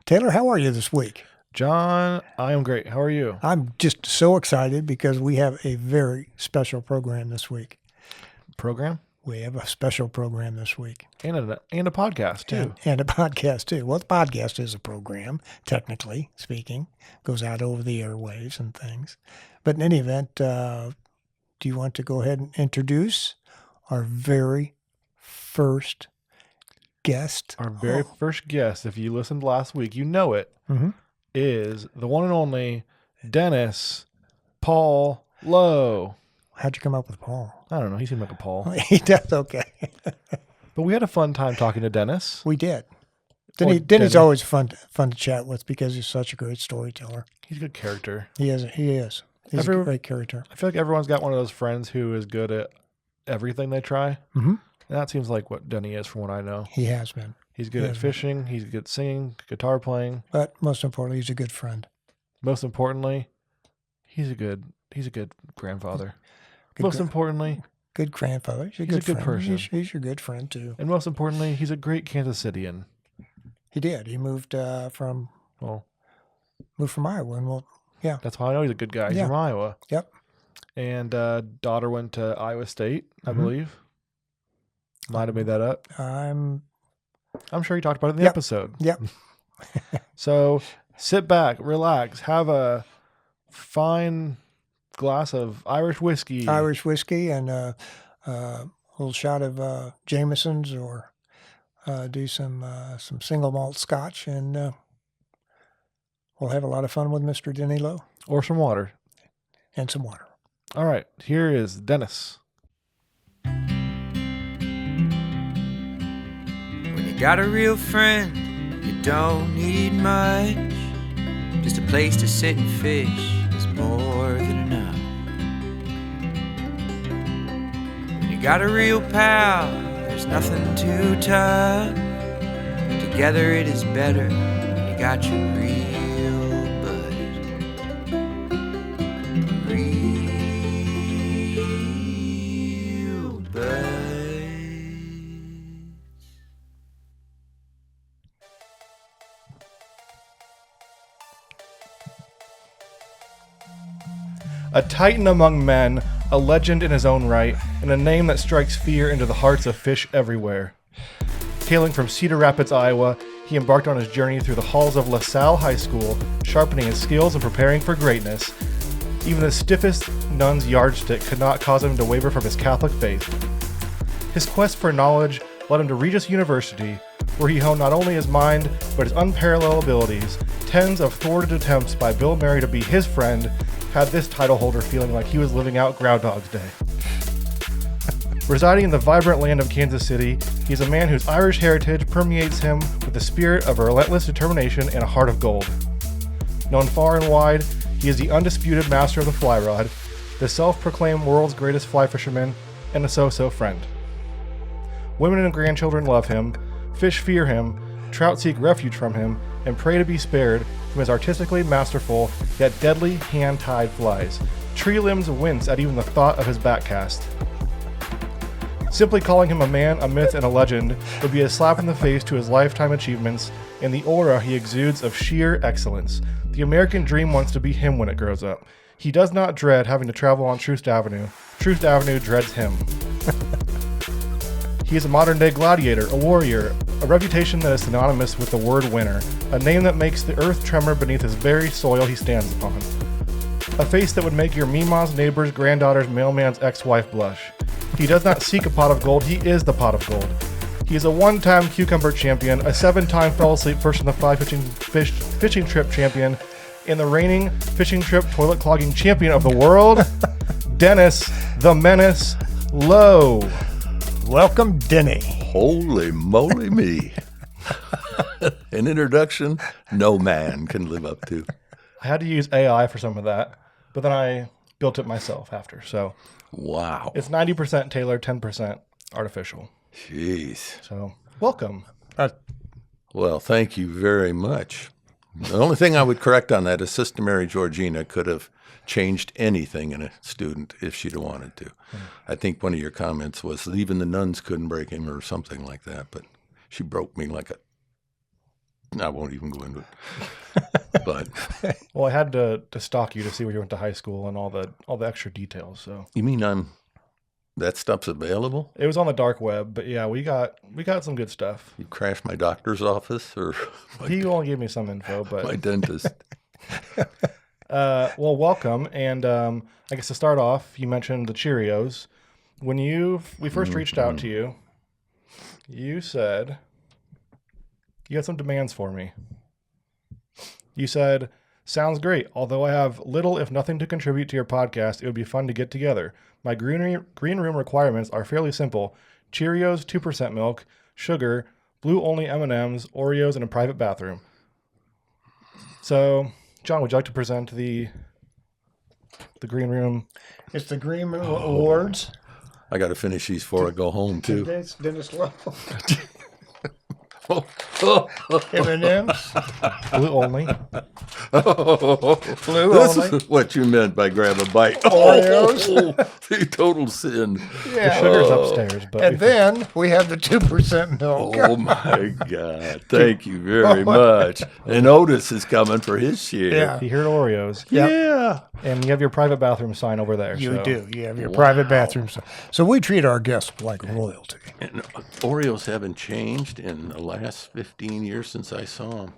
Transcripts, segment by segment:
Taylor, how are you this week? John, I am great. How are you? I'm just so excited because we have a very special program this week. Program? We have a special program this week. And a podcast, too. And a podcast, too. Well, the podcast is a program, technically speaking. Goes out over the airwaves and things. But in any event, do you want to go ahead and introduce our very first guest? Our very first guest, if you listened last week, you know it, is the one and only Dennis Paul Lowe. How'd you come up with Paul? I don't know. He seemed like a Paul. He does, okay. But we had a fun time talking to Dennis. We did. Well, Denny's always fun to chat with because he's such a great storyteller. He's a good character. He is. He's a great character. I feel like everyone's got one of those friends who is good at everything they try. Mm-hmm. And that seems like what Denny is from what I know. He has been. He's good at fishing. He's good at singing, guitar playing. But most importantly, he's a good friend. Most importantly, he's a good grandfather. Most importantly, good grandfather. He's a good person. He's your good friend too. And most importantly, he's a great Kansas Cityan. He did. He moved from Iowa, and that's how I know he's a good guy. He's from Iowa. Yep. And daughter went to Iowa State, I believe. Might have made that up. I'm sure he talked about it in the episode. Yep. So sit back, relax, have a fine glass of Irish whiskey. And a little shot of Jameson's, or do some single malt scotch, and we'll have a lot of fun with Mr. Denny Lowe. Or some water. And some water. All right, here is Dennis. When you got a real friend, you don't need much. Just a place to sit and fish is more than enough. When you got a real pal, there's nothing too tough. Together it is better when you got your real bud. Real bud. A titan among men, a legend in his own right, and a name that strikes fear into the hearts of fish everywhere. Hailing from Cedar Rapids, Iowa, he embarked on his journey through the halls of LaSalle High School, sharpening his skills and preparing for greatness. Even the stiffest nun's yardstick could not cause him to waver from his Catholic faith. His quest for knowledge led him to Regis University, where he honed not only his mind, but his unparalleled abilities. Tens of thwarted attempts by Bill Murray to be his friend had this title holder feeling like he was living out Groundhog's Day. Residing in the vibrant land of Kansas City, he's a man whose Irish heritage permeates him with the spirit of a relentless determination and a heart of gold. Known far and wide, he is the undisputed master of the fly rod, the self-proclaimed world's greatest fly fisherman, and a so-so friend. Women and grandchildren love him, fish fear him, trout seek refuge from him, and pray to be spared from his artistically masterful yet deadly hand-tied flies. Tree limbs wince at even the thought of his backcast. Simply calling him a man, a myth, and a legend would be a slap in the face to his lifetime achievements and the aura he exudes of sheer excellence. The American dream wants to be him when it grows up. He does not dread having to travel on Troost Avenue. Troost Avenue dreads him. He is a modern-day gladiator, a warrior, a reputation that is synonymous with the word winner, a name that makes the earth tremor beneath his very soil he stands upon. A face that would make your Mima's neighbor's granddaughter's mailman's ex-wife blush. He does not seek a pot of gold, he is the pot of gold. He is a one-time cucumber champion, a 7-time fell asleep first in the fly fishing trip champion, and the reigning fishing trip toilet clogging champion of the world, Dennis the Menace Lowe. Welcome, Denny. Holy moly me. An introduction no man can live up to. I had to use AI for some of that, but then I built it myself after. So Wow. it's 90% Taylor, 10% artificial. Jeez. So welcome. Well, thank you very much. The only thing I would correct on that is Sister Mary Georgina could have changed anything in a student if she'd have wanted to. I think one of your comments was even the nuns couldn't break him or something like that, but she broke me like a I won't even go into it. But Well, I had to stalk you to see where you went to high school and all the extra details. So you mean that stuff's available? it was on the dark web, but yeah, we got some good stuff. You crashed my doctor's office or He only gave me some info, my but dentist? well, welcome. And I guess to start off, you mentioned the Cheerios. When we first reached out to you, you said you had some demands for me. You said, "Sounds great. Although I have little, if nothing, to contribute to your podcast, it would be fun to get together. My green room requirements are fairly simple: Cheerios, 2% milk, sugar, blue-only M&Ms, Oreos, and a private bathroom." So, John, would you like to present the green room? It's the Green Room Awards. I got to finish these before I go home too. Dennis Lowe. M&M's. Blue only. Blue This only. is what you meant by grab a bite. Oreos. The total sin. The sugar's upstairs, but And then we have the 2% milk. Oh my God! Thank you very much. And Otis is coming for his share. Yeah. you heard Oreos. Yeah. And you have your private bathroom sign over there. You so. do. You have your private bathroom. So we treat our guests like royalty. And Oreos haven't changed in the last 15 years since I saw them.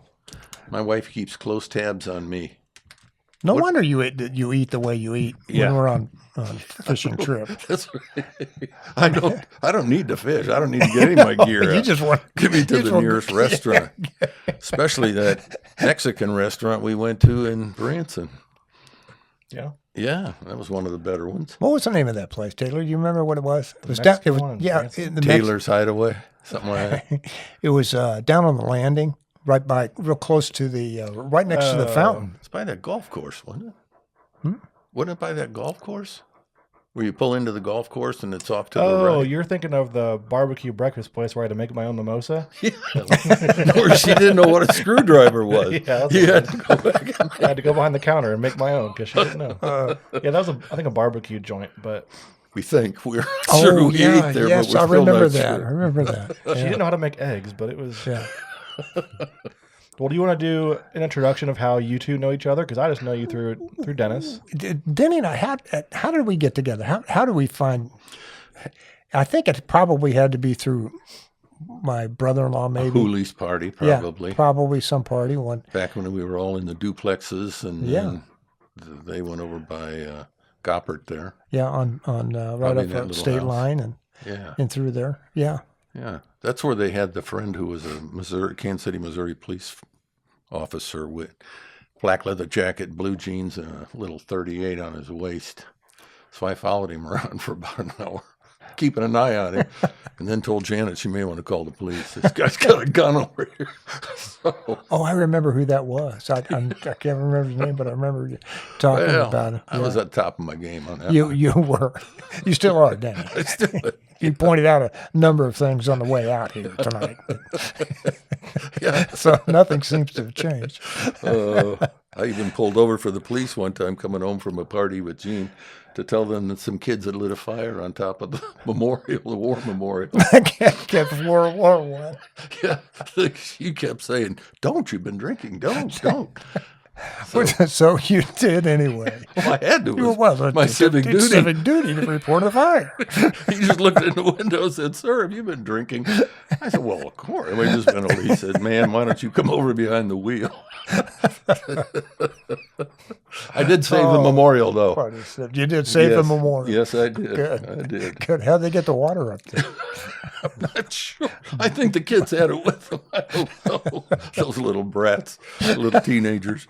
My wife keeps close tabs on me. No wonder you eat the way you eat Yeah. when we're on fishing trip. That's right. I don't need to fish. I don't need to get any of my gear You out. just want Give me to you just the want- nearest restaurant. Especially that Mexican restaurant we went to in Branson. Yeah. Yeah, that was one of the better ones. What was the name of that place, Taylor? Do you remember what it was? It was Mexican It was one in yeah. Branson? In the Taylor's Hideaway, something like that. It was down on the landing, real close to the right next to the fountain. It's by that golf course, wasn't it? Wasn't it by that golf course? Where you pull into the golf course and it's off to the Oh, right? you're thinking of the barbecue breakfast place where I had to make my own mimosa? Or she didn't know what a screwdriver was. Yeah, that's You had to go back and I had to go behind the counter and make my own because she didn't know. Yeah, that was I think a barbecue joint, but we think we're sure we ate there, yes, but we're I still remember not that. sure. I remember that. she didn't know how to make eggs. But it was. Yeah. Well, do you want to do an introduction of how you two know each other? Because I just know you through Dennis. Denny and I, how did we get together? How did we find? I think it probably had to be through my brother-in-law, maybe. Hooley's party, probably. Yeah, probably some party one. Back when we were all in the duplexes, and Yeah. then they went over by Goppert there. Yeah, on right Probably up that the little state house. line Yeah, and through there. Yeah. yeah. That's where they had the friend who was a Kansas City, Missouri police officer with black leather jacket, blue jeans, and a little 38 on his waist. So I followed him around for about an hour, keeping an eye on him, and then told Janet she may want to call the police. This guy's got a gun over here. So, Oh, I remember who that was. I can't remember his name, but I remember you talking well, about him. I was at the top of my game on that. You were. You still are, Danny. I still, You pointed out a number of things on the way out here tonight. yeah. So nothing seems to have changed. I even pulled over for the police one time coming home from a party with Gene to tell them that some kids had lit a fire on top of the memorial, the war memorial. Kept World War One. Yeah, she kept saying, "Don't, you've been drinking. Don't." So you did anyway. Well, I had to. It was Well, my civic duty. Civic duty to report a fire. He just looked in the window and said, "Sir, have you been drinking?" I said, "Well, of course." And we just been over. He said, "Man, why don't you come over behind the wheel?" I did save the memorial, though. Pardon, so you did save the Yes. memorial. Yes, I did. Good. I did. Good. How'd they get the water up there? I'm not sure. I think the kids had it with them. I don't know. Those little brats, little teenagers.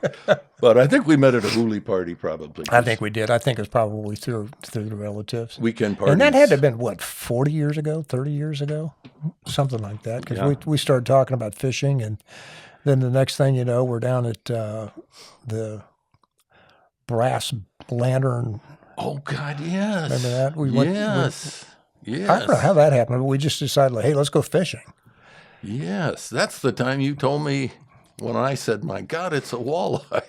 But I think we met at a Hooley party, probably. I think we did. I think it was probably through the relatives. Weekend parties. And that had to have been, what, 40 years ago, 30 years ago? Something like that. Because Yeah. we started talking about fishing, and then the next thing you know, we're down at the Brass Lantern. Oh, God, yes. Remember that? We went- yes. Yes. I don't know how that happened, but we just decided, like, hey, let's go fishing. Yes. That's the time you told me when I said, "My God, it's a walleye."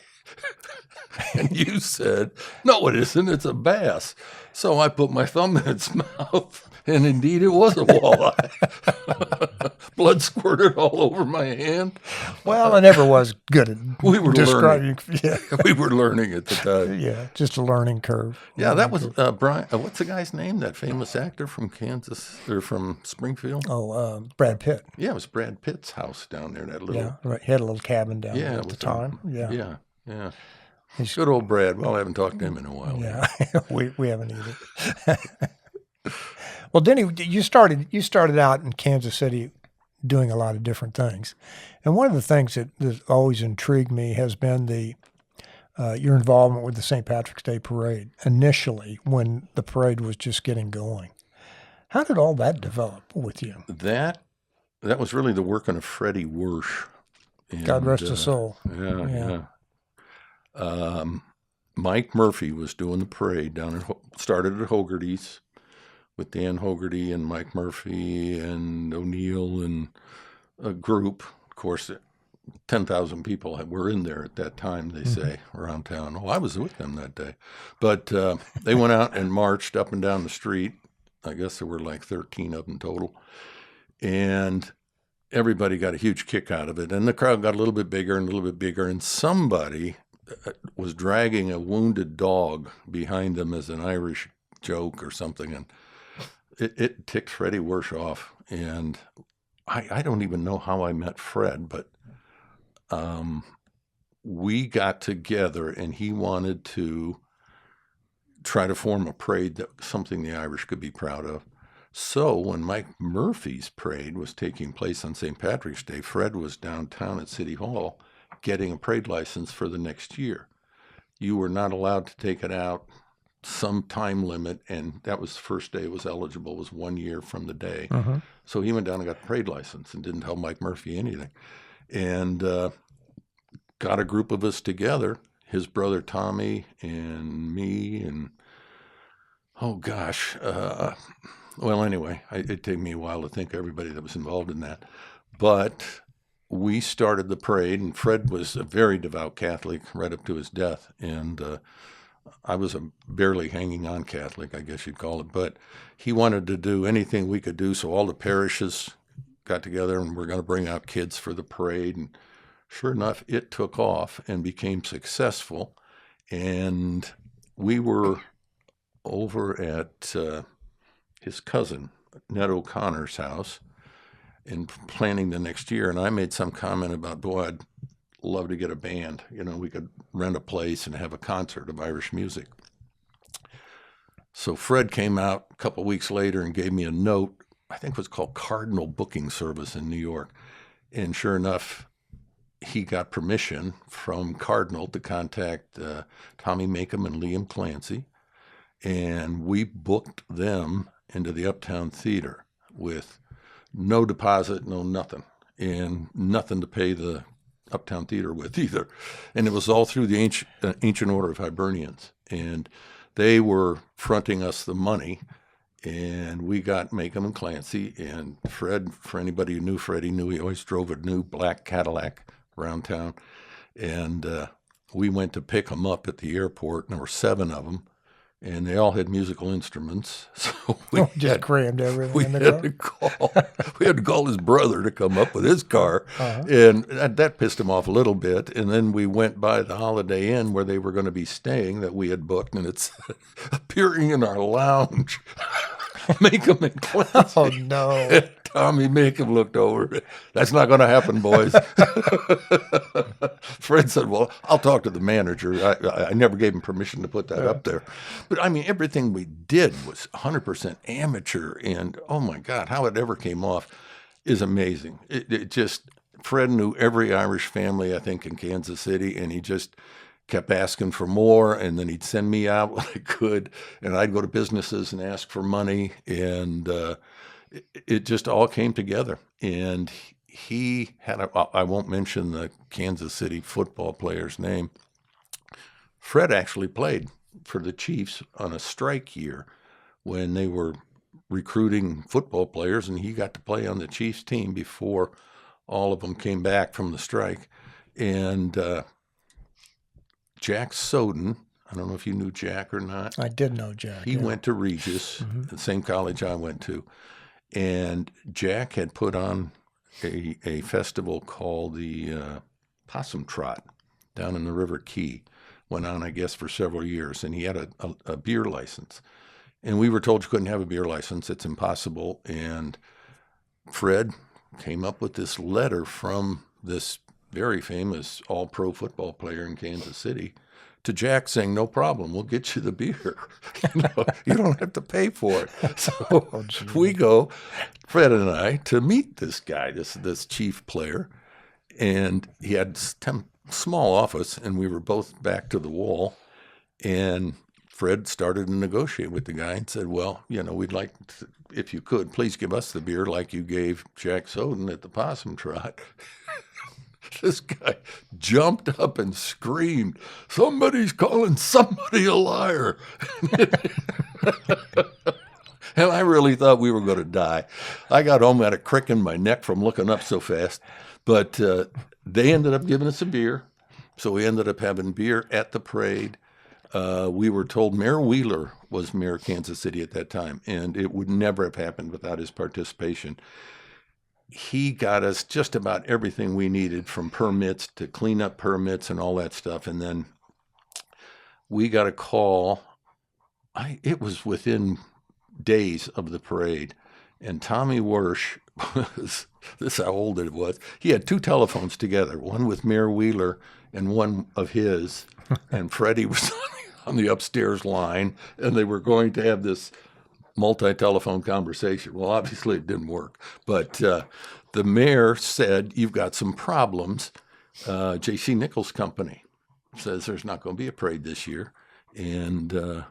And you said, no, it isn't. It's a bass. So I put my thumb in its mouth, and indeed it was a walleye. Blood squirted all over my hand. Well, I never was good at We were describing. Yeah, We were learning at the time. yeah, just a learning curve. Yeah, that was Brian. What's the guy's name? That famous actor from Kansas or from Springfield? Oh, Brad Pitt. Yeah, it was Brad Pitt's house down there. That little. Yeah, right. He had a little cabin down Yeah, there it at the was time. Yeah, Yeah. Yeah. He's- Good old Brad. Well, I haven't talked to him in a while. yeah. we haven't either. Well, Denny, you started out in Kansas City doing a lot of different things, and one of the things that always intrigued me has been your involvement with the St. Patrick's Day Parade initially when the parade was just getting going. How did all that develop with you? That was really the working of Freddie Wersch. God rest his soul. Yeah. Mike Murphy was doing the parade started at Hogarty's with Dan Hogarty and Mike Murphy and O'Neill and a group. Of course, 10,000 people were in there at that time, they say, around town. Oh, I was with them that day. But they went out and marched up and down the street. I guess there were like 13 of them total. And everybody got a huge kick out of it. And the crowd got a little bit bigger and a little bit bigger. And somebody was dragging a wounded dog behind them as an Irish joke or something. And it ticked Freddie Wersch off. And I don't even know how I met Fred, but we got together and he wanted to try to form a parade that something the Irish could be proud of. So when Mike Murphy's parade was taking place on St. Patrick's Day, Fred was downtown at City Hall getting a parade license for the next year. You were not allowed to take it out, some time limit, and that was the first day it was eligible, was 1 year from the day. So he went down and got the parade license and didn't tell Mike Murphy anything. And got a group of us together, his brother Tommy and me and, oh gosh, well, anyway, it'd take me a while to think of everybody that was involved in that. But we started the parade, and Fred was a very devout Catholic right up to his death. And I was a barely hanging on Catholic, I guess you'd call it. But he wanted to do anything we could do, so all the parishes got together and we're going to bring out kids for the parade. And sure enough, it took off and became successful. And we were over at his cousin, Ned O'Connor's house, and planning the next year. And I made some comment about, boy, I'd love to get a band. You know, we could rent a place and have a concert of Irish music. So Fred came out a couple of weeks later and gave me a note. I think it was called Cardinal Booking Service in New York. And sure enough, he got permission from Cardinal to contact Tommy Makem and Liam Clancy. And we booked them into the Uptown Theater with no deposit, no nothing, and nothing to pay the Uptown Theater with either. And it was all through the Ancient Order of Hibernians. And they were fronting us the money. And we got Makem and Clancy. And Fred, for anybody who knew Fred, he knew he always drove a new black Cadillac around town. And we went to pick them up at the airport, and there were 7 of them. And they all had musical instruments, so we just crammed everything we in the had car. to call. We had to call his brother to come up with his car, and that pissed him off a little bit. And then we went by the Holiday Inn where they were going to be staying that we had booked, and it's appearing in our lounge. Makem and Clancy. Oh no! Tommy Makem looked over. That's not going to happen, boys. Fred said, well, I'll talk to the manager. I never gave him permission to put that up there. But, I mean, everything we did was 100% amateur. And, oh, my God, how it ever came off is amazing. It just, Fred knew every Irish family, I think, in Kansas City, and he just kept asking for more, and then he'd send me out when I could, and I'd go to businesses and ask for money, and it just all came together. And he had I won't mention the Kansas City football player's name. Fred actually played for the Chiefs on a strike year when they were recruiting football players, and he got to play on the Chiefs team before all of them came back from the strike. And Jack Soden, I don't know if you knew Jack or not. I did know Jack. He yeah. went to Regis, the same college I went to. And Jack had put on a festival called the Possum Trot down in the River Key. Went on, I guess, for several years. And he had a beer license. And we were told you couldn't have a beer license. It's impossible. And Fred came up with this letter from this very famous all-pro football player in Kansas City to Jack saying, no problem, we'll get you the beer. You don't have to pay for it. So we go, Fred and I, to meet this guy, this chief player. And he had a small office, and we were both back to the wall. And Fred started to negotiate with the guy and said, well, we'd like to, if you could, please give us the beer like you gave Jack Soden at the Possum Trot. This guy jumped up and screamed, somebody's calling somebody a liar. And I really thought we were going to die. I got home, had a crick in my neck from looking up so fast. But they ended up giving us a beer. So we ended up having beer at the parade. We were told Mayor Wheeler was mayor of Kansas City at that time, and it would never have happened without his participation. He got us just about everything we needed, from permits to clean up permits and all that stuff. And then we got a call. It was within days of the parade. And Tommy Wersch was, this is how old it was. He had two telephones together, one with Mayor Wheeler and one of his. And Freddie was on the upstairs line, and they were going to have this multi-telephone conversation. Well, obviously it didn't work, but the mayor said, you've got some problems. J.C. Nichols Company says there's not going to be a parade this year. And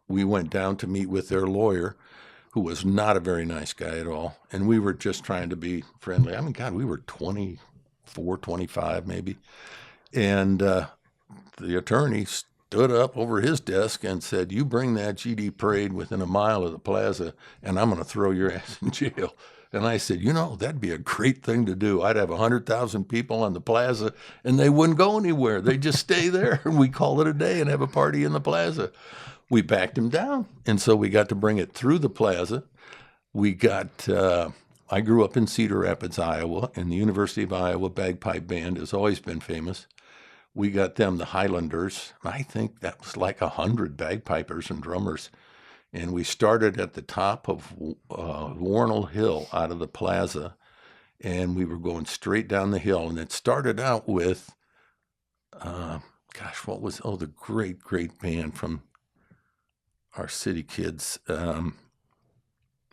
we went down to meet with their lawyer, who was not a very nice guy at all. And we were just trying to be friendly. I mean, God, we were 24, 25 maybe. And the attorney stood up over his desk and said, you bring that GD parade within a mile of the plaza, and I'm going to throw your ass in jail. And I said, that'd be a great thing to do. I'd have 100,000 people on the plaza, and they wouldn't go anywhere. They'd just stay there, and we call it a day and have a party in the plaza. We backed him down, and so we got to bring it through the plaza. We got, I grew up in Cedar Rapids, Iowa, and the University of Iowa Bagpipe Band has always been famous. We got them, the Highlanders. I think that was like 100 bagpipers and drummers. And we started at the top of Warnell Hill out of the plaza, and we were going straight down the hill. And it started out with, the great, great band from our city kids. I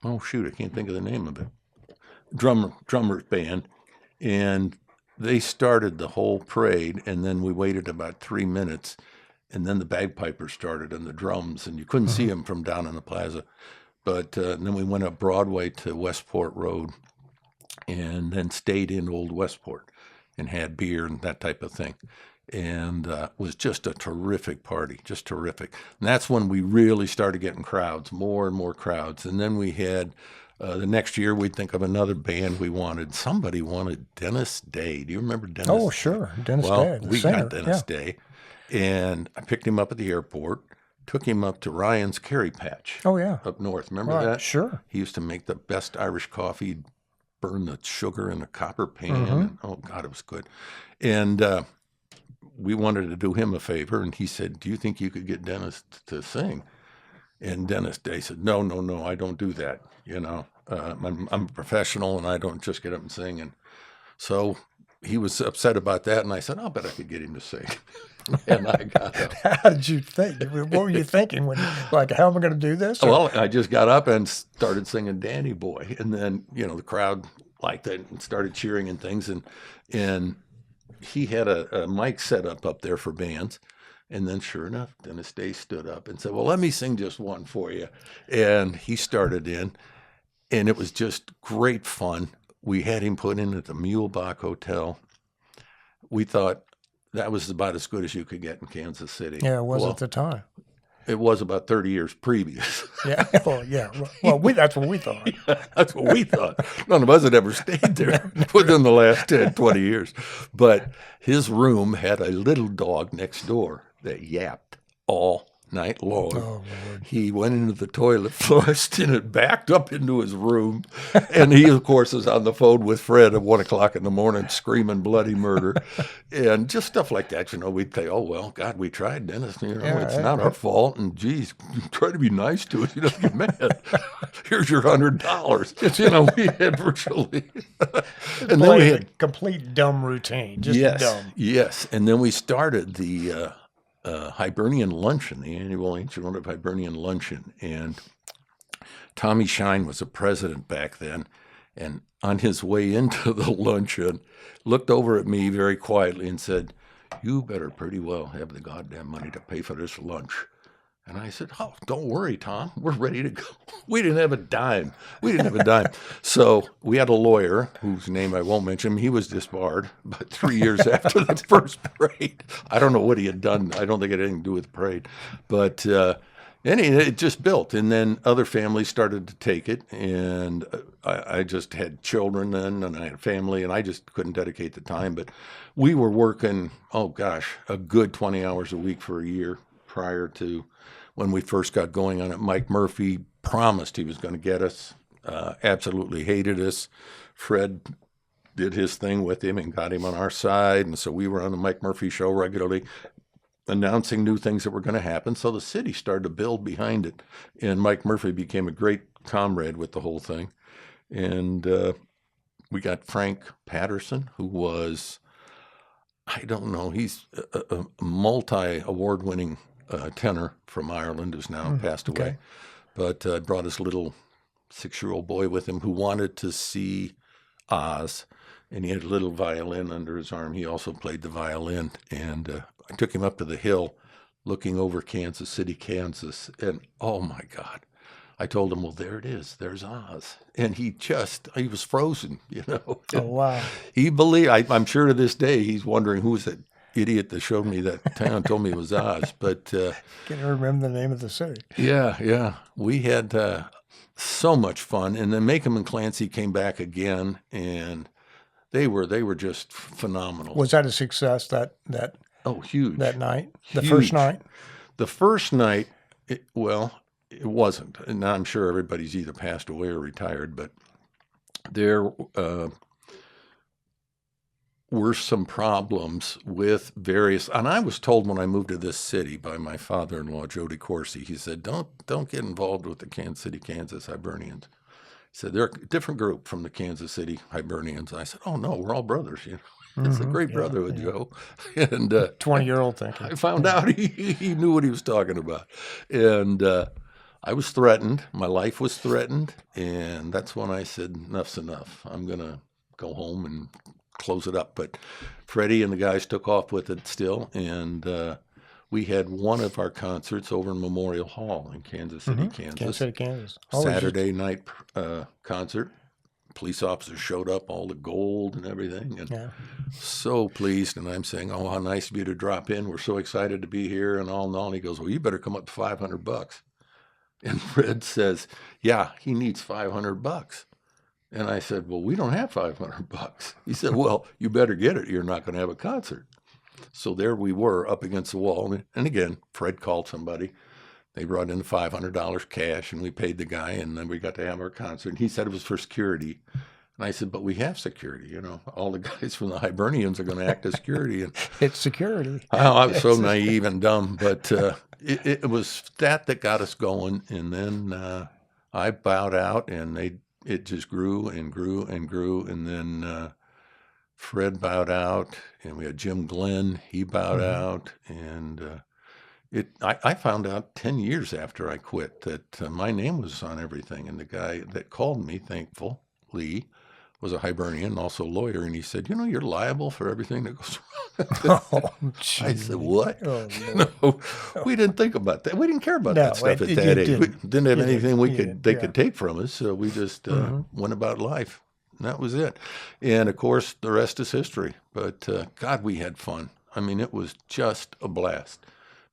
can't think of the name of it. Drummers band. And they started the whole parade, and then we waited about 3 minutes, and then the bagpipers started and the drums, and you couldn't see them from down in the plaza. But then we went up Broadway to Westport Road, and then stayed in Old Westport and had beer and that type of thing. And it was just a terrific party, just terrific. And that's when we really started getting crowds, more and more crowds. And then we had... the next year, we'd think of another band we wanted. Somebody wanted Dennis Day. Do you remember Dennis? Oh, sure. Dennis Day. We got Dennis Day. And I picked him up at the airport, took him up to Ryan's Curry Patch. Oh, yeah. Up north. Remember that? Sure. He used to make the best Irish coffee, burn the sugar in a copper pan. And, oh, God, it was good. And we wanted to do him a favor. And he said, do you think you could get Dennis to sing? And Dennis Day said, no, I don't do that. I'm a professional, and I don't just get up and sing. And so he was upset about that, and I said, I'll bet I could get him to sing. And I got up. How did you think? What were you thinking when, like, how am I going to do this? Or? Well, I just got up and started singing Danny Boy. And then, the crowd liked it and started cheering and things. And he had a mic set up there for bands. And then sure enough, Dennis Day stood up and said, well, let me sing just one for you. And he started in, and it was just great fun. We had him put in at the Mulebach Hotel. We thought that was about as good as you could get in Kansas City. Yeah, it was at the time. it was about 30 years previous. Yeah. Oh, yeah. Well, that's what we thought. That's what we thought. None of us had ever stayed there within the last 10, 20 years. But his room had a little dog next door that yapped all night long. Oh, Lord. He went into the toilet, flushed, and it backed up into his room. And he, of course, is on the phone with Fred at 1 o'clock in the morning screaming bloody murder. And just stuff like that. We'd say, oh, well, God, we tried, Dennis. It's not our fault. And, geez, try to be nice to us. Get mad. Here's your $100. We had virtually. And then we had complete dumb routine. Just dumb. Yes. And then we started the Hibernian Luncheon, the annual Ancient Order of Hibernian Luncheon. And Tommy Shine was the president back then. And on his way into the luncheon, looked over at me very quietly and said, you better pretty well have the goddamn money to pay for this lunch. And I said, oh, don't worry, Tom. We're ready to go. We didn't have a dime. So we had a lawyer whose name I won't mention. He was disbarred about 3 years after the first parade. I don't know what he had done. I don't think it had anything to do with the parade. But it just built. And then other families started to take it. And I just had children then, and I had a family, and I just couldn't dedicate the time. But we were working, a good 20 hours a week for a year prior to when we first got going on it. Mike Murphy promised he was going to get us, absolutely hated us. Fred did his thing with him and got him on our side. And so we were on the Mike Murphy show regularly, announcing new things that were going to happen. So the city started to build behind it. And Mike Murphy became a great comrade with the whole thing. And we got Frank Patterson, who was, I don't know, he's a multi-award-winning tenor from Ireland who's now passed away, but brought his little 6-year-old boy with him who wanted to see Oz, and he had a little violin under his arm. He also played the violin, and I took him up to the hill looking over Kansas City, Kansas, and oh my God, I told him, well, there it is, there's Oz. And he was frozen, Oh, wow. He believed, I'm sure to this day, he's wondering who's that idiot that showed me that town, told me it was Oz. But can't remember the name of the city. Yeah. We had so much fun. And then Macomb and Clancy came back again, and they were just phenomenal. Was that a success, that huge. That night? The Huge. first night? The first night, it wasn't. And I'm sure everybody's either passed away or retired, but there were some problems with various, and I was told when I moved to this city by my father-in-law, Jody Corsi, he said, don't get involved with the Kansas City, Kansas Hibernians. He said, they're a different group from the Kansas City Hibernians. I said, oh no, we're all brothers, It's a great brotherhood, Joe. And 20-year-old thinking. I found out he knew what he was talking about. And I was threatened. My life was threatened. And that's when I said, enough's enough. I'm going to go home and close it up. But Freddie and the guys took off with it still. And we had one of our concerts over in Memorial Hall in Kansas City, Kansas. Kansas City, Kansas. Saturday night concert. Police officers showed up, all the gold and everything, and so pleased. And I'm saying, oh, how nice of you to drop in. We're so excited to be here and all and all. And he goes, well, you better come up to $500. And Fred says, yeah, he needs $500. And I said, well, we don't have $500. He said, well, you better get it. You're not going to have a concert. So there we were up against the wall. And again, Fred called somebody. They brought in the $500 cash, and we paid the guy, and then we got to have our concert. And he said it was for security. And I said, but we have security. All the guys from the Hibernians are going to act as security. And it's security. I was so naive and dumb, but it was that got us going. And then I bowed out, and it just grew and grew and grew. And then Fred bowed out, and we had Jim Glenn. He bowed out, and I found out 10 years after I quit that my name was on everything. And the guy that called me, thankfully, was a Hibernian, also a lawyer. And he said, you're liable for everything that goes wrong. I said, what? Oh, no, we didn't think about that. We didn't care about that stuff at that age. We didn't have anything they could take from us. So we just went about life. And that was it. And, of course, the rest is history. But, God, we had fun. I mean, it was just a blast.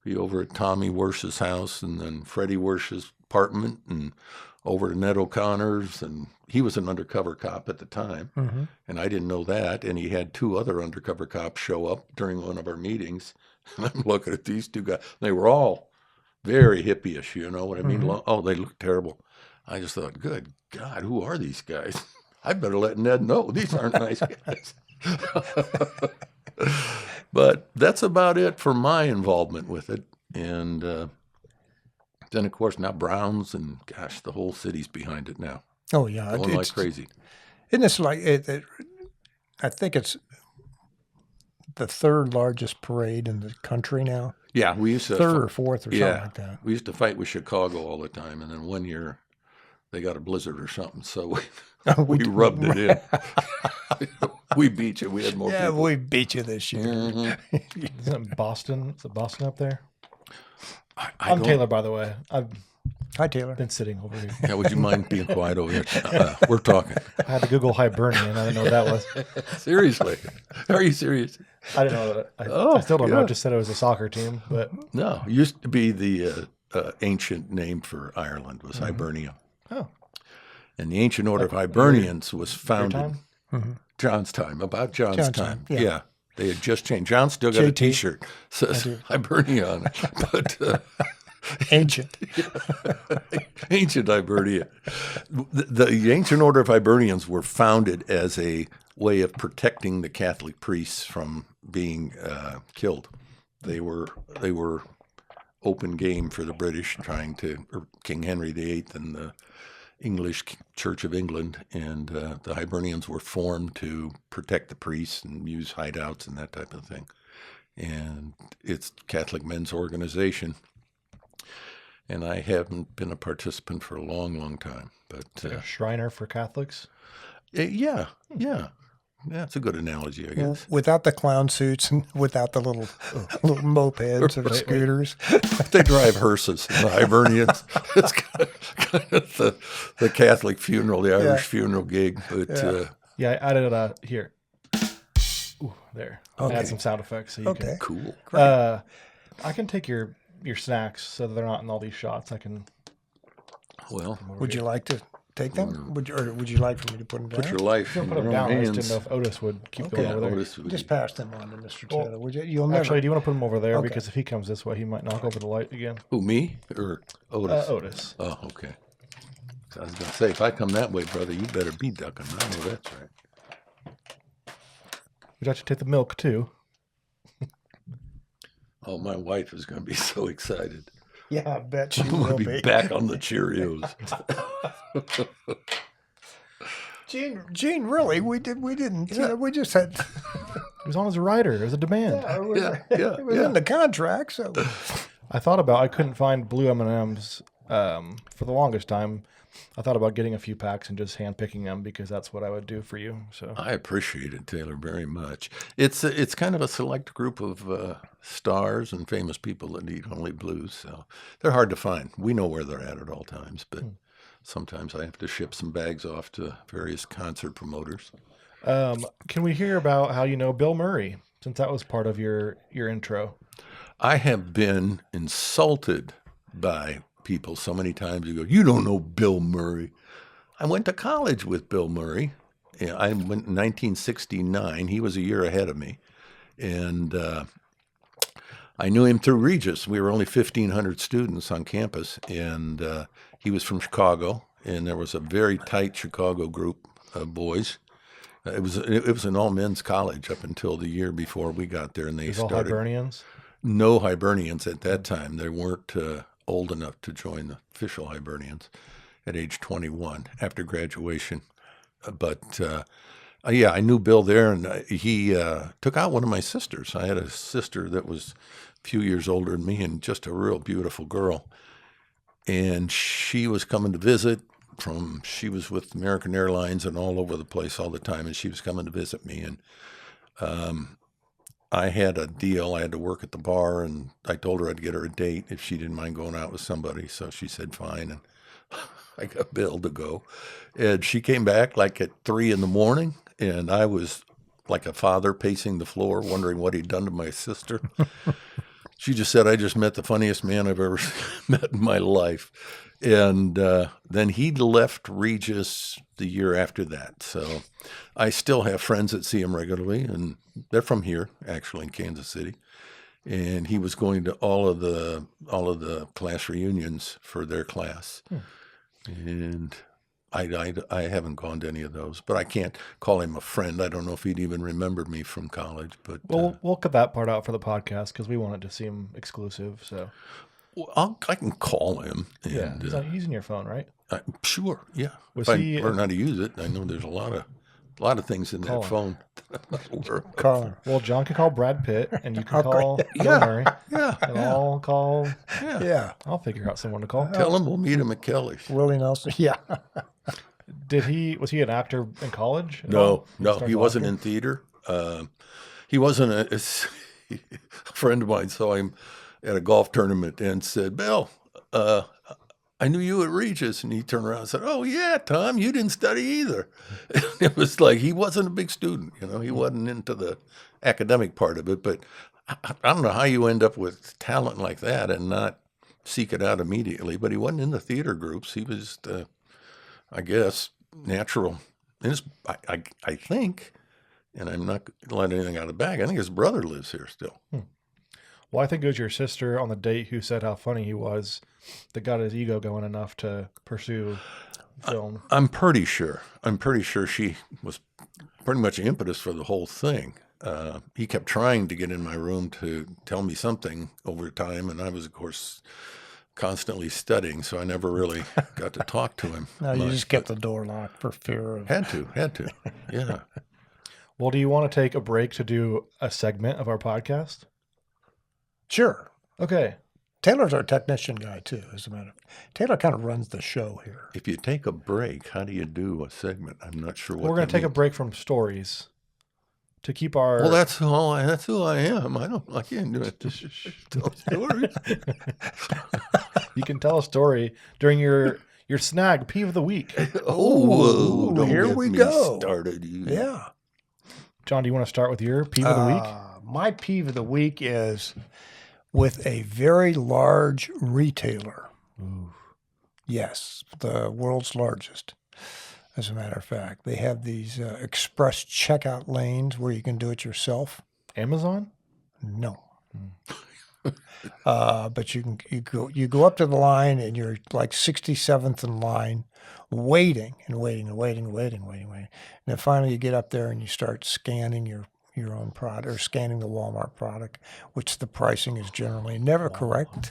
be over at Tommy Wersch's house, and then Freddie Wersch's apartment, and over to Ned O'Connor's, and he was an undercover cop at the time, and I didn't know that, and he had 2 other undercover cops show up during one of our meetings, and I'm looking at these 2 guys. They were all very hippie-ish, you know what I mean? Oh, they looked terrible. I just thought, good God, who are these guys? I better let Ned know. These aren't nice guys. But that's about it for my involvement with it. And then, of course, now Browns, and gosh, the whole city's behind it now. Oh, yeah. Going like crazy. Isn't this like, I think it's the 3rd largest parade in the country now. Yeah, we used to. 3rd or 4th or something like that. We used to fight with Chicago all the time. And then one year they got a blizzard or something. So we rubbed it in. We beat you. We had more Yeah, people. we beat you this year. Isn't it Boston? Is it Boston up there? I'm Taylor, by the way. I've Hi, Taylor. been sitting over here. Yeah, would you mind being quiet over here? We're talking. I had to Google Hibernian. I didn't know what that was. Seriously. Are you serious? I didn't know that. I still don't know. I just said it was a soccer team, but No, it used to be the ancient name for Ireland was Hibernia. oh, And the Ancient Order of Hibernians was your founded time? John's time, about John's John's time. time, yeah. They had just changed. John still got a JT. T-shirt says Hibernia on it, but Ancient. ancient Hibernia. The Ancient Order of Hibernians were founded as a way of protecting the Catholic priests from being killed. They were open game for the British, or King Henry VIII and the English Church of England, and the Hibernians were formed to protect the priests and use hideouts and that type of thing. And it's Catholic men's organization. And I haven't been a participant for a long, long time. But A Shriner for Catholics. yeah, it's a good analogy, I guess. Without the clown suits and without the little mopeds or scooters. They drive hearses, the Hibernians. It's kind of the Catholic funeral, the Irish funeral gig. But Yeah, I added here. Ooh, there. Okay. Add some sound effects so you Okay. cool. can. I can take your snacks so that they're not in all these shots. I can. Well, Would you like to take them? Would you like for me to put them down? put your life in Put your them own down. I just hands. didn't know if Otis would keep Okay. going Yeah, over there. Otis would- Just pass them on to Mr. Taylor, would you? You'll never. Actually, do you want to put them over there? Okay. Because if he comes this way, he might knock over the light again. Who, me or Otis? Otis. Oh, okay. So I was going to say, if I come that way, brother, you better be ducking. I know that's right. You'd have to take the milk too. Oh, my wife is going to be so excited. Yeah, I bet she I'm going will to be be. back on the Cheerios. Gene, really, we didn't. You know, we just had. He was on as a rider. It was a demand. Yeah, It was in the contract, so. I couldn't find blue M&Ms for the longest time. I thought about getting a few packs and just hand picking them because that's what I would do for you. So I appreciate it, Taylor, very much. It's kind of a select group of stars and famous people that eat only blues, so they're hard to find. We know where they're at all times, but sometimes I have to ship some bags off to various concert promoters. can we hear about how you know Bill Murray, since that was part of your intro? I have been insulted by people so many times. You go, you don't know Bill Murray. I went to college with Bill Murray. Yeah, I went in 1969. He was a year ahead of me. And I knew him through Regis. We were only 1,500 students on campus. And he was from Chicago. And there was a very tight Chicago group of boys. It was an all-men's college up until the year before we got there. And they These all started. Hibernians. No Hibernians at that time. They weren't old enough to join the official Hibernians at age 21 after graduation. But yeah, I knew Bill there, and he took out one of my sisters. I had a sister that was a few years older than me and just a real beautiful girl. And she was coming to visit she was with American Airlines and all over the place all the time, and she was coming to visit me. And I had a deal. I had to work at the bar, and I told her I'd get her a date if she didn't mind going out with somebody. So she said fine, and I got Bill to go. And she came back like at 3 a.m, and I was like a father pacing the floor, wondering what he'd done to my sister. She just said, I just met the funniest man I've ever met in my life. And then he left Regis the year after that. So I still have friends that see him regularly, and they're from here, actually, in Kansas City. And he was going to all of the class reunions for their class. And I haven't gone to any of those, but I can't call him a friend. I don't know if he'd even remember me from college. But Well, we'll cut that part out for the podcast because we want it to seem exclusive. So I can call him. And, yeah, he's not using your phone, right? sure, yeah. Was if he- I learn how to use it, I know there's a lot of things in Call that him. phone. that'll work. Caller. Well, John can call Brad Pitt, and you can Okay. call Bill Murray, Yeah, and I'll call. Yeah. I'll figure out someone to call. tell him we'll meet him at Kelly's. Willie Nelson. Yeah. Was he an actor in college? at No, all? no, Started he wasn't acting? in theater. He wasn't a friend of mine saw him at a golf tournament and said, Bill, I knew you at Regis. And he turned around and said, oh, yeah, Tom, you didn't study either. It was like he wasn't a big student. He wasn't into the academic part of it. But I don't know how you end up with talent like that and not seek it out immediately. But he wasn't in the theater groups. He was, I guess, natural. And I think, and I'm not letting anything out of the bag, I think his brother lives here still. Well, I think it was your sister on the date who said how funny he was that got his ego going enough to pursue film. I'm pretty sure she was pretty much the impetus for the whole thing. He kept trying to get in my room to tell me something over time, and I was, of course, constantly studying, so I never really got to talk to him. No, you much, just kept the door locked for fear of. but had to. Yeah. Well, do you want to take a break to do a segment of our podcast? Sure. Okay. Taylor's our technician guy, too, as a matter of fact. Taylor kind of runs the show here. If you take a break, how do you do a segment? I'm not sure what We're going that to take a means. break from stories to keep our. Well, that's who I am. I can't do it. Just tell stories. You can tell a story during your snag peeve of the week. Oh, don't here get we me go. started. You. Yeah. John, do you want to start with your peeve of the week? My peeve of the week is with a very large retailer. Yes, the world's largest, as a matter of fact. They have these express checkout lanes where you can do it yourself. Amazon? No. But you go up to the line and you're like 67th in line, waiting. And then finally you get up there and you start scanning your own product or scanning the Walmart product, which the pricing is generally never correct.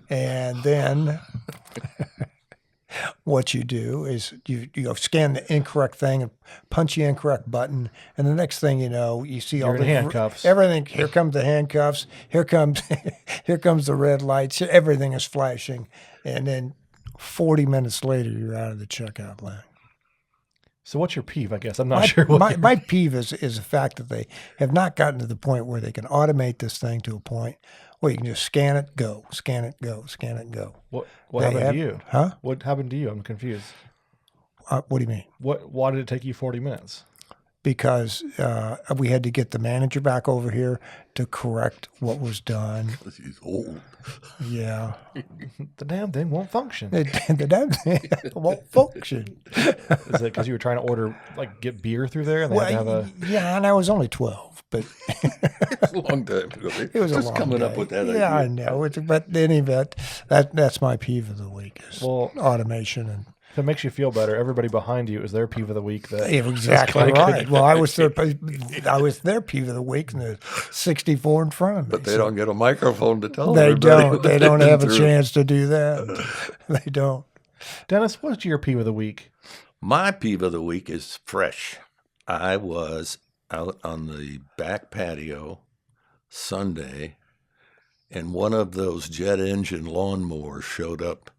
And then what you do is you scan the incorrect thing and punch the incorrect button, and the next thing you know, you see all You're in the handcuffs. Everything. Here comes the handcuffs. Here comes the red lights. Everything is flashing, and then 40 minutes later, you're out of the checkout line. So what's your peeve, I guess? I'm not sure. What My peeve is the fact that they have not gotten to the point where they can automate this thing to a point where you can just scan it, go, scan it, go, scan it, go. What They happened have- to you? Huh? What happened to you? I'm confused. What do you mean? Why did it take you 40 minutes? Because we had to get the manager back over here to correct what was done. He's old. Yeah. The damn thing won't function. The damn thing won't function. Is it because you were trying to get beer through there and they had to have a... Yeah, and I was only 12, but It's a long time ago. it was Just a long coming up day. with that Yeah, I idea. know. But in any event, that's my peeve of the week is Well- automation. And If it makes you feel better, everybody behind you is their peeve of the week. That yeah, exactly like- right. Well, I was their peeve of the week, and there's 64 in front of me. But they so don't get a microphone to tell They everybody don't. what They they've don't been have a through. chance to do that. They don't. Dennis, what's your peeve of the week? My peeve of the week is fresh. I was out on the back patio Sunday, and one of those jet engine lawnmowers showed up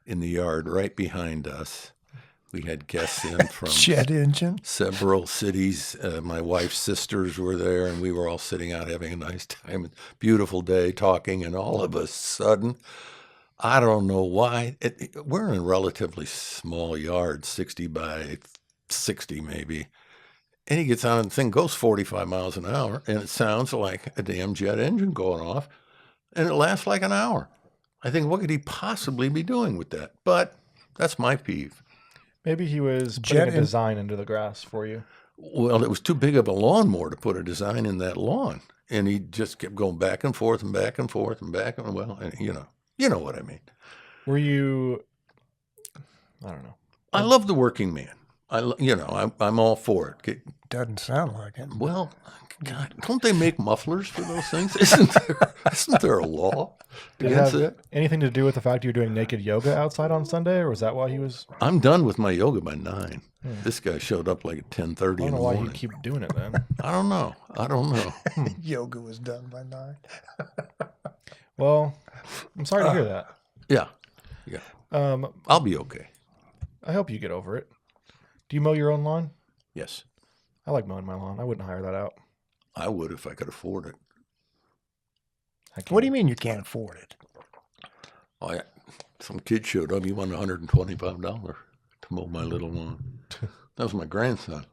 in the yard right behind us. We had guests in from Jet engine. several cities. My wife's sisters were there, and we were all sitting out having a nice time. Beautiful day talking, and all of a sudden, I don't know why. We're in a relatively small yard, 60 by 60 maybe. And he gets on and the thing goes 45 miles an hour, and it sounds like a damn jet engine going off. and it lasts like an hour. I think, what could he possibly be doing with that? But that's my peeve. Maybe he was Jet putting a and- design into the grass for you. Well, it was too big of a lawnmower to put a design in that lawn, and he just kept going back and forth and back and forth and back and and you know what I mean. Were you? I don't know. I love the working man. I'm all for it. Doesn't sound like it. Well, God, don't they make mufflers for those things? Isn't there a law Did it against have it? anything to do with the fact you're doing naked yoga outside on Sunday, or was that why he was? I'm done with my yoga by 9. This guy showed up like at 10:30 I in don't the know why you morning. keep doing it then. I don't know. Yoga was done by 9. Well, I'm sorry to hear that. Yeah, I'll be okay. I hope you get over it. Do you mow your own lawn? Yes, I like mowing my lawn. I wouldn't hire that out. I would if I could afford it. What do you mean you can't afford it? Some kid showed up. He wanted $125 to mow my little lawn. That was my grandson.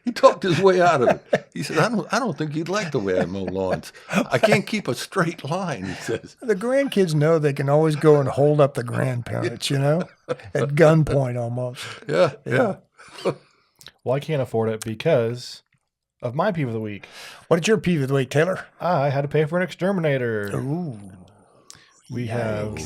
He talked his way out of it. He said, I don't think you'd like the way I mow lawns. I can't keep a straight line, he says. The grandkids know they can always go and hold up the grandparents, at gunpoint almost. Yeah. Well, I can't afford it because of my peeve of the week. What's your peeve of the week, Taylor? I had to pay for an exterminator. Ooh. We have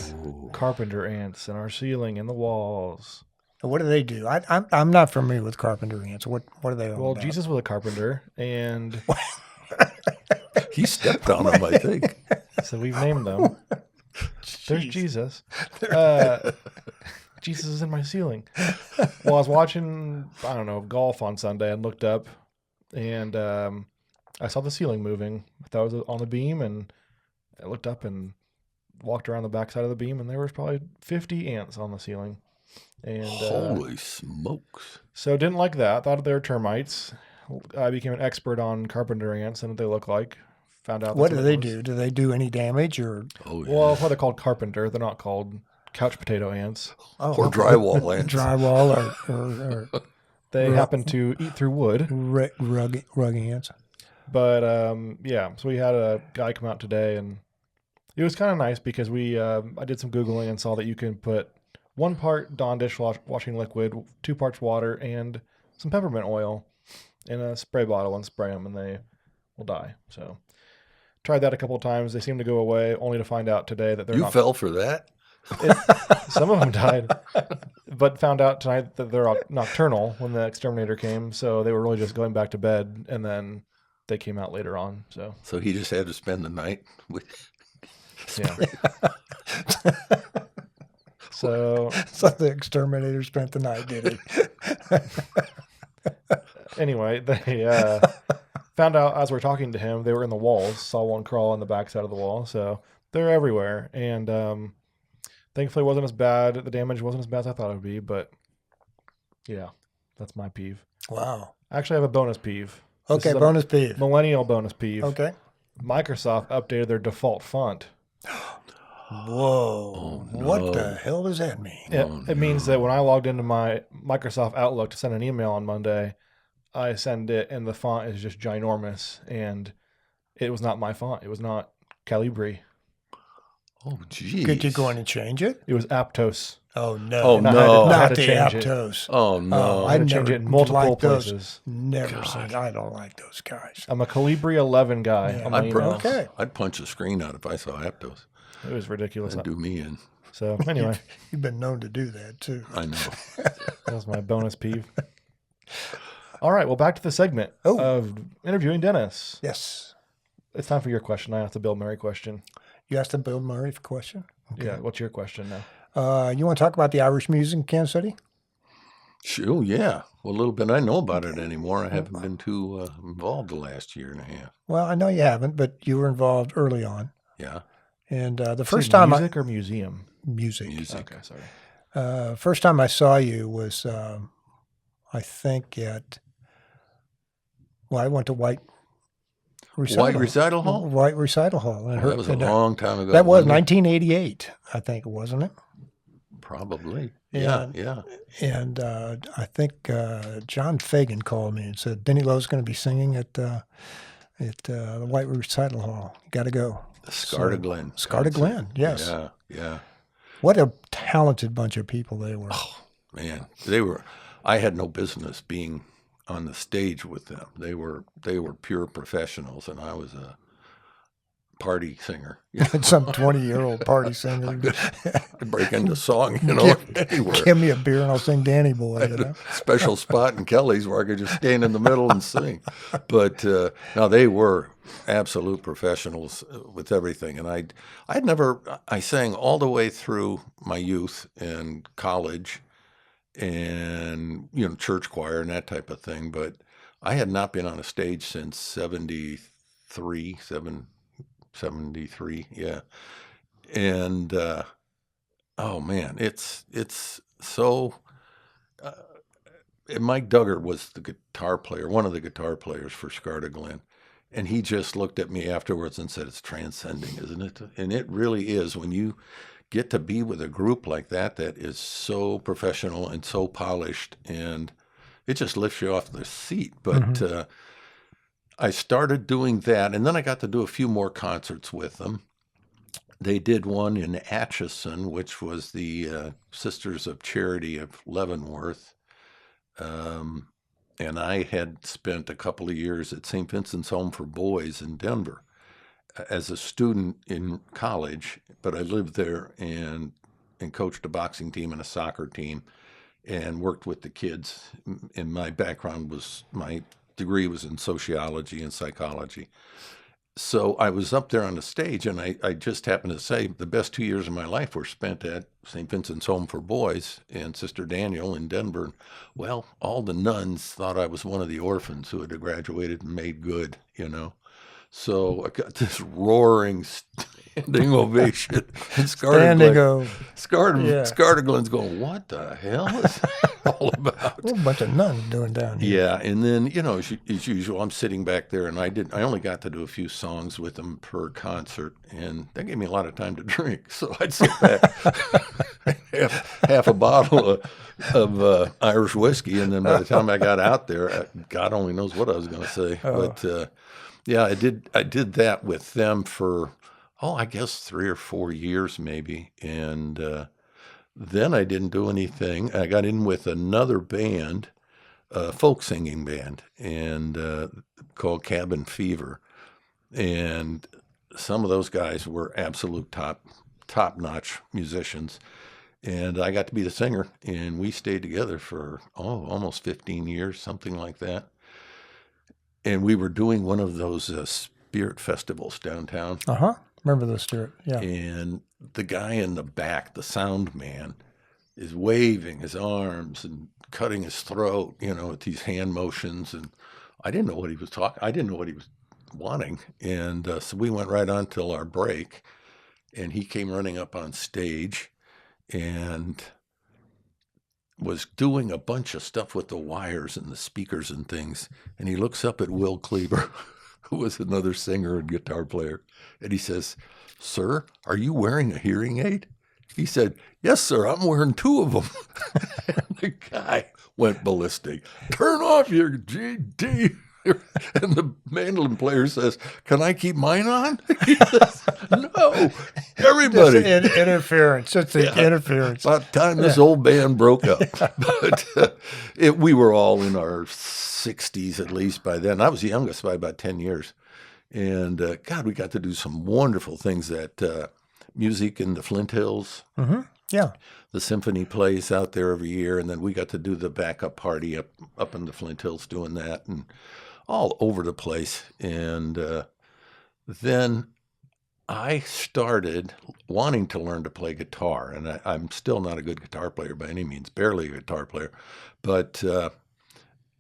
carpenter ants in our ceiling and the walls. What do they do? I'm not familiar with carpenter ants. What are they all Well, about? Jesus was a carpenter, and He stepped on him, I think. so we've named them. There's Jesus. Jesus is in my ceiling. Well, I was watching, golf on Sunday and looked up, and I saw the ceiling moving. I thought it was on the beam, and I looked up and walked around the backside of the beam, and there was probably 50 ants on the ceiling. And Holy smokes. so didn't like that. Thought they were termites. I became an expert on carpenter ants and what they look like. Found out. What that's do they it was. do? Do they do any damage or? Oh, yeah. Well, that's why they're called carpenter. They're not called couch potato ants. Or drywall ants. Drywall or They happen to eat through wood. rug ants. But so we had a guy come out today, and it was kind of nice because I did some Googling and saw that you can put 1 part Dawn dishwashing liquid, 2 parts water, and some peppermint oil in a spray bottle and spray them, and they will die. So tried that a couple of times. They seem to go away, only to find out today that they're You not. fell for that? Some of them died, but found out tonight that they're nocturnal when the exterminator came. So they were really just going back to bed, and then they came out later on. So he just had to spend the night with. Yeah. So So the exterminator spent the night, did he? anyway, they found out as we're talking to him, they were in the walls. Saw one crawl on the backside of the wall. So they're everywhere. And thankfully it wasn't as bad. The damage wasn't as bad as I thought it would be. But yeah, that's my peeve. Wow. Actually, I have a bonus peeve. This Okay, is a bonus peeve. millennial bonus peeve. Okay. Microsoft updated their default font. Whoa. What the hell does that mean? It means that when I logged into my Microsoft Outlook to send an email on Monday, I send it and the font is just ginormous, and it was not my font. It was not Calibri. Oh, geez. Could you go in and change it? It was Aptos. Oh, no. Oh, And I no. had Not to the change it. Aptos. Oh, no. I had to change never it in multiple liked those. places. Never seen. I don't like those guys. I'm a Calibri 11 guy Yeah. on my emails. Okay. I'd punch the screen out if I saw Aptos. It was ridiculous. That'd do me in. So anyway, You've been known to do that, too. I know. that was my bonus peeve. All right, well, back to the segment of interviewing Dennis. Yes. It's time for your question. I asked the Bill Murray question. You asked the Bill Murray question? Yeah, what's your question now? You want to talk about the Irish music in Kansas City? Sure, yeah. Well, a little bit I know about it anymore. I haven't been too involved the last year and a half. Well, I know you haven't, but you were involved early on. Yeah, And the Say first time music or museum? music. Okay, sorry. First time I saw you was, I think I went to White Recital. White Recital Hall? White Recital Hall. And That was a and, long time ago. That was wasn't it? 1988, I think, wasn't it? Probably. Yeah. Yeah. And I think John Fagan called me and said Benny Lowe's going to be singing at at the White Recital Hall. You got to go. Scarta Glen. Scarta Glen, yes. Yeah, yeah. What a talented bunch of people they were. Man, I had no business being on the stage with them. They were pure professionals, and I was a party singer. Some 20-year-old party singer. I break into song, anywhere. Give me a beer and I'll sing Danny Boy. I had a special spot in Kelly's where I could just stand in the middle and sing. But no, they were absolute professionals with everything. And I sang all the way through my youth and college and, church choir and that type of thing. But I had not been on a stage since 73, yeah. And, oh man, it's so, and Mike Duggar was the guitar player, one of the guitar players for Scarta Glen. And he just looked at me afterwards and said, it's transcending, isn't it? And it really is. When you get to be with a group like that is so professional and so polished, and it just lifts you off the seat. But I started doing that, and then I got to do a few more concerts with them. They did one in Atchison, which was the Sisters of Charity of Leavenworth. And I had spent a couple of years at St. Vincent's Home for Boys in Denver as a student in college, but I lived there and coached a boxing team and a soccer team and worked with the kids. And my degree was in sociology and psychology. So I was up there on the stage, and I just happened to say the best 2 years of my life were spent at St. Vincent's Home for Boys and Sister Daniel in Denver. Well, all the nuns thought I was one of the orphans who had graduated and made good, So I got this roaring standing ovation. And Scarta Glen's going, what the hell is that all about? A bunch of nuns doing down here. Yeah, and then, as usual, I'm sitting back there, and I only got to do a few songs with them per concert, and that gave me a lot of time to drink. So I'd sit back, half a bottle of Irish whiskey, and then by the time I got out there, God only knows what I was going to say. Oh. But yeah, I did that with them for, I guess 3 or 4 years maybe, and then I didn't do anything. I got in with another band, a folk singing band, and called Cabin Fever. And some of those guys were absolute top-notch musicians. And I got to be the singer, and we stayed together for, almost 15 years, something like that. And we were doing one of those spirit festivals downtown. Remember the Stuart, yeah. And the guy in the back, the sound man, is waving his arms and cutting his throat, with these hand motions. And I didn't know what he was talking. I didn't know what he was wanting. And so we went right on till our break. And he came running up on stage and was doing a bunch of stuff with the wires and the speakers and things. And he looks up at Will Cleaver, who was another singer and guitar player. And he says, "Sir, are you wearing a hearing aid?" He said, "Yes, sir, I'm wearing 2 of them." And the guy went ballistic. "Turn off your GD." And the mandolin player says, "Can I keep mine on?" He says, "No, everybody." Just interference. It's interference. About time this old band broke up. But we were all in our 60s at least by then. I was the youngest by about 10 years. And God, we got to do some wonderful things at Music in the Flint Hills. Mm-hmm. Yeah. The symphony plays out there every year. And then we got to do the backup party up in the Flint Hills doing that. And all over the place. And then I started wanting to learn to play guitar. And I'm still not a good guitar player by any means, barely a guitar player. But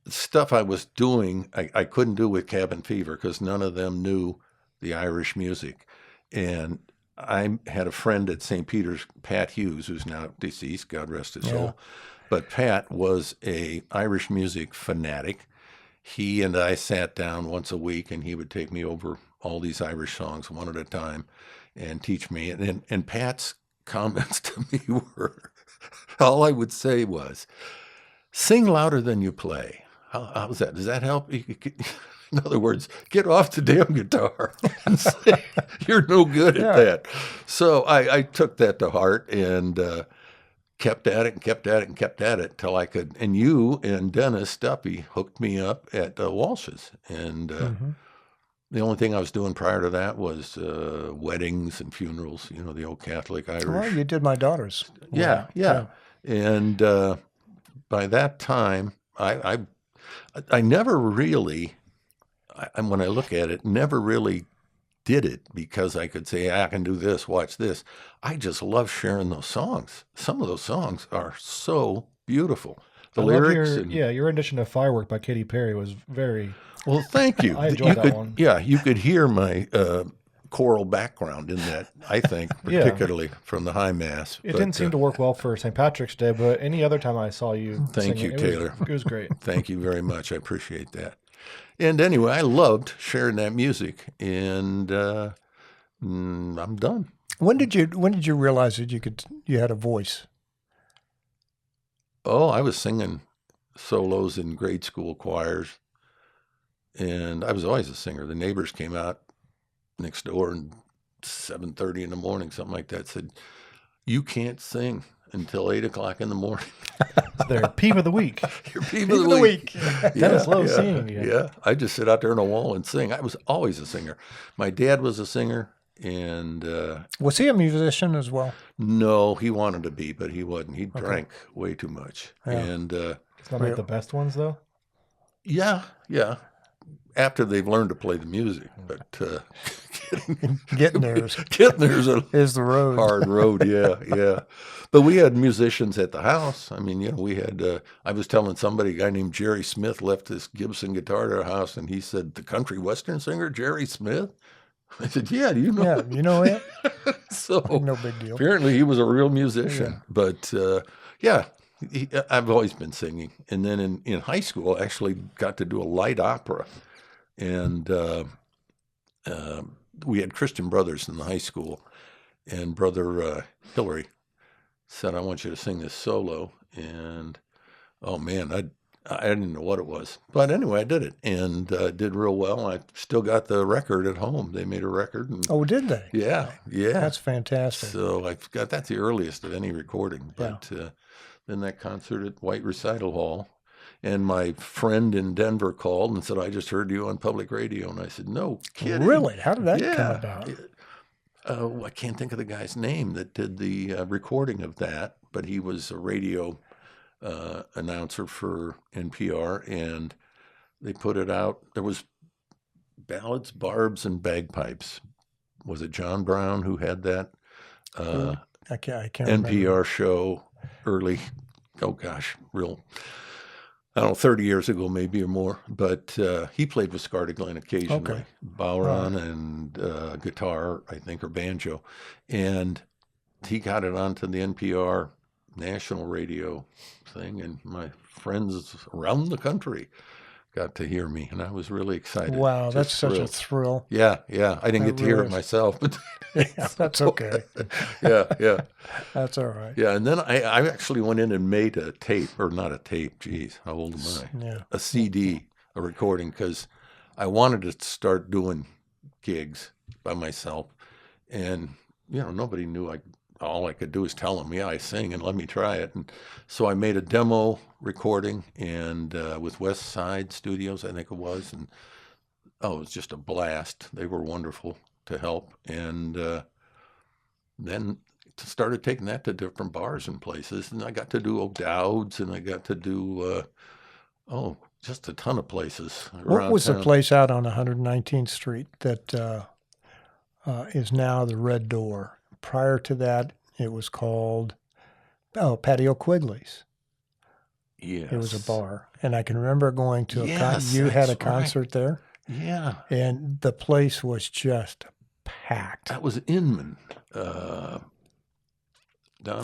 stuff I was doing, I couldn't do with Cabin Fever because none of them knew the Irish music. And I had a friend at St. Peter's, Pat Hughes, who's now deceased, God rest his soul. But Pat was a Irish music fanatic. He and I sat down once a week, and he would take me over all these Irish songs one at a time and teach me. And Pat's comments to me were, all I would say was, "Sing louder than you play." How was that? Does that help? In other words, get off the damn guitar. And sing. You're no good at that. So I took that to heart and kept at it and kept at it and kept at it till I could. And you and Dennis Duppy hooked me up at Walsh's. And the only thing I was doing prior to that was weddings and funerals, you know, the old Catholic Irish. Well, you did my daughter's. Yeah. And by that time, I never really, when I look at it, never really did it because I could say, I can do this, watch this. I just love sharing those songs. Some of those songs are so beautiful. The lyrics. Your rendition of Firework by Katy Perry was very... Well, thank you. I enjoyed that one. Yeah, you could hear my choral background in that, I think, particularly from the high mass. It didn't seem to work well for St. Patrick's Day, but any other time I saw you Thank you, Taylor. It was great. Thank you very much. I appreciate that. And anyway, I loved sharing that music, and I'm done. When did you realize that you had a voice? Oh, I was singing solos in grade school choirs. And I was always a singer. The neighbors came out next door and 7:30 in the morning, something like that, said, "You can't sing until 8 o'clock in the morning." It's their peep of the week. Your peep of the week. Dennis loves singing. Yeah, I just sit out there on a wall and sing. I was always a singer. My dad was a singer, and was he a musician as well? No, he wanted to be, but he wasn't. He drank way too much. Yeah. And it's not like the best ones, though. Yeah. After they've learned to play the music, but getting there is the road. Hard road, yeah. But we had musicians at the house. I mean, you know, we had. I was telling somebody, a guy named Jerry Smith left this Gibson guitar at our house, and he said, "The country western singer Jerry Smith." I said, "Yeah, do you know?" Yeah, you know him. So no big deal. Apparently, he was a real musician. But I've always been singing, and then in high school, I actually got to do a light opera. And we had Christian brothers in the high school, and Brother Hillary said, "I want you to sing this solo." And oh man, I didn't know what it was, but anyway, I did it and did real well. I still got the record at home. They made a record. And, oh, did they? Yeah. That's fantastic. So I've got that's the earliest of any recording. But then that concert at White Recital Hall. And my friend in Denver called and said, "I just heard you on public radio." And I said, "No kidding." Really? How did that come about? I can't think of the guy's name that did the recording of that, but he was a radio announcer for NPR, and they put it out. There was ballads, barbs, and bagpipes. Was it John Brown who had that I can't NPR remember. show early? Oh gosh, real. I don't know, 30 years ago, maybe or more, but he played with Scarta Glenn occasionally, Okay. Bowron and guitar, I think, or banjo, and he got it onto the NPR national radio thing, and my friends around the country got to hear me, and I was really excited. Wow, that's Just such a thrilled. thrill. Yeah, I didn't get to hear really it is. myself, but Yeah, that's okay. yeah. That's all right. Yeah, and then I actually went in and made a tape, or not a tape, geez, how old am I? Yeah. A CD, a recording, because I wanted to start doing gigs by myself. And, you know, nobody knew all I could do is tell them, yeah, I sing and let me try it. And so I made a demo recording and with West Side Studios, I think it was. And, it was just a blast. They were wonderful to help. And then started taking that to different bars and places. And I got to do O'Dowd's, and I got to do, just a ton of places What around was the town. place out on 119th Street that is now the Red Door? Prior to that, it was called Patio Quigley's. Yes. It was a bar, and I can remember going to Yes, you had a that's right. concert there, Yeah. and the place was just packed. That was Inman, Don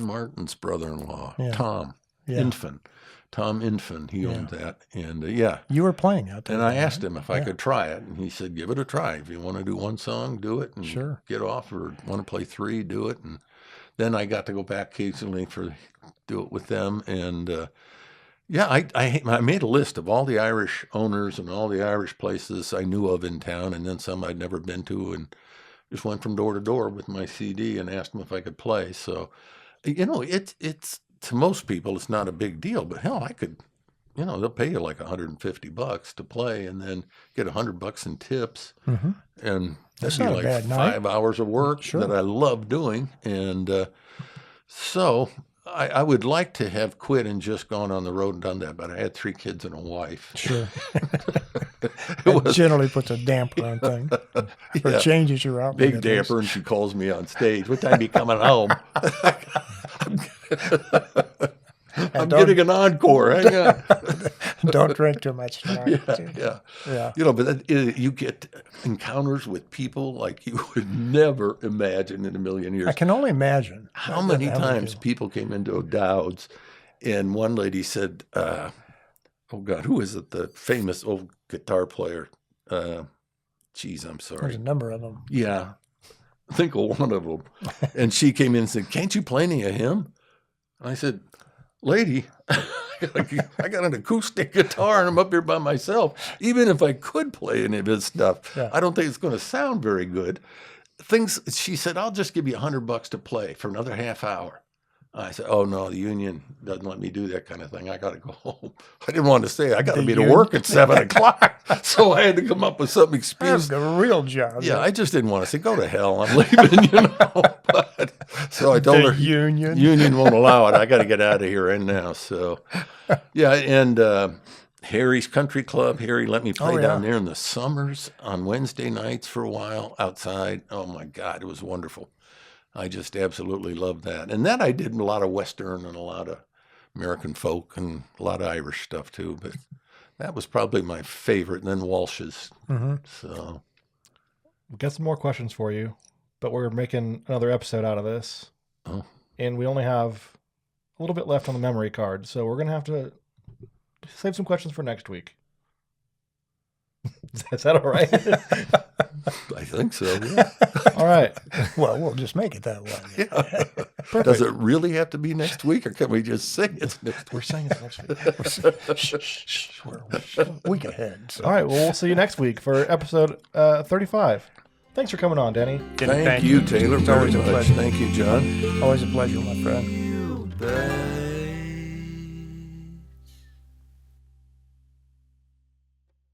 Martin's brother-in-law, Yeah. Tom Yeah. Infant. Tom Infant, he owned that. And You were playing out there. and I right? asked him if I Yeah. could try it, and he said, "Give it a try. If you want to do one song, do it, and Sure. get off, or want to play three, do it." And then I got to go back occasionally do it with them, and Yeah, I made a list of all the Irish owners and all the Irish places I knew of in town, and then some I'd never been to, and just went from door to door with my CD and asked them if I could play. So, it's to most people it's not a big deal, but hell, I could, they'll pay you like $150 to play, and then get $100 in tips, and That's that'd be not a like bad night. 5 hours of work Sure. that I love doing, and so. I would like to have quit and just gone on the road and done that, but I had 3 kids and a wife. Sure. It It was generally puts a damper on things or yeah, changes your outlook. big at least. damper, and she calls me on stage. What time are you coming home? I'm don't- getting an encore. Hang on. Don't drink too much tonight. Yeah. Yeah. But you get encounters with people like you would never imagine in a million years. I can only imagine. How many How many times people came into O'Dowd's, and one lady said, oh God, who is it? The famous old guitar player. Geez, I'm There's sorry. a number of them. Yeah. Think of one of them. And she came in and said, can't you play any of him? And I said, lady, I got an acoustic guitar and I'm up here by myself. Even if I could play any of his stuff, Yeah. I don't think it's going to sound very good. She said, I'll just give you $100 to play for another half hour. I said, oh, no, the union doesn't let me do that kind of thing. I got to go home. I didn't want to say I got to The be to union? work at 7 o'clock. So I had to come up with some That's excuse. the real job. Yeah, I just didn't want to say, go to hell, I'm leaving, But, so I told The her, union. union won't allow it. I got to get out of here right now. So, yeah, and Harry's Country Club. Harry let me play Oh, down yeah. there in the summers on Wednesday nights for a while outside. Oh, my God, it was wonderful. I just absolutely loved that. And then I did a lot of Western and a lot of American folk and a lot of Irish stuff, too. But that was probably my favorite. And then Walsh's. Mm-hmm. So, We've got some more questions for you, but we're making another episode out of this. Oh. And we only have a little bit left on the memory card, so we're going to have to save some questions for next week. Is that all right? I think so, yeah. All right. Well, we'll just make it that way. Yeah. Does it really have to be next week, or can we just say it's next We're week? saying it's next week. Shh, shh, shh. We're a week ahead. So. All right. Well, we'll see you next week for episode 35. Thanks for coming on, Danny. Thank you, Taylor, It's very always a much. pleasure. Thank you, John. Always a pleasure, my friend. You, but